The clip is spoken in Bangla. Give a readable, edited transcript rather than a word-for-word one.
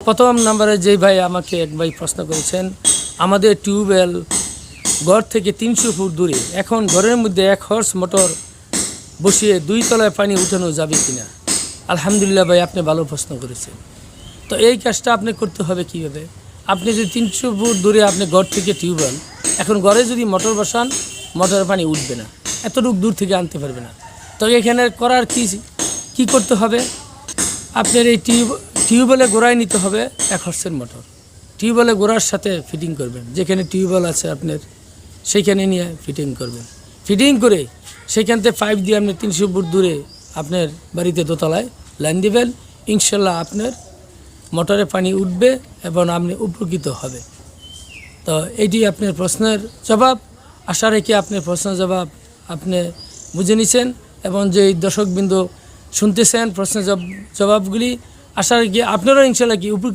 প্রথম নম্বরে যেই ভাই আমাকে এক ভাই প্রশ্ন করেছেন, আমাদের টিউবওয়েল ঘর থেকে 300 ফুট দূরে, এখন ঘরের মধ্যে 1 হর্স মোটর বসিয়ে 2 তলায় পানি উঠানো যাবে কিনা? আলহামদুলিল্লাহ ভাই, আপনি ভালো প্রশ্ন করেছেন। তো এই কাজটা আপনি করতে হবে কীভাবে? আপনি যদি 300 ফুট দূরে আপনি ঘর থেকে টিউবওয়েল, এখন ঘরে যদি মোটর বসান, মোটরের পানি উঠবে না, এতটুকু দূর থেকে আনতে পারবে না। তো এখানে করার কি করতে হবে? আপনার এই টিউবওয়েলে গোড়ায় নিতে হবে 1 হর্সের মোটর। টিউবওয়েলে গোড়ার সাথে ফিটিং করবেন, যেখানে টিউবওয়েল আছে আপনার সেইখানে নিয়ে ফিটিং করবেন। ফিটিং করে সেইখান থেকে পাইপ দিয়ে আপনি 300 ফুট দূরে আপনার বাড়িতে দোতলায় লাইন দিবেন। ইনশাল্লাহ আপনার মোটরে পানি উঠবে এবং আপনি উপকৃত হবে। তো এইটি আপনার প্রশ্নের জবাব। আশা রেখে আপনার প্রশ্নের জবাব আপনি বুঝে নিছেন এবং যে দর্শকবৃন্দ শুনতেছেন প্রশ্নের জবাবগুলি, আশা রেখে আপনারাও ইনশাল্লাহ কি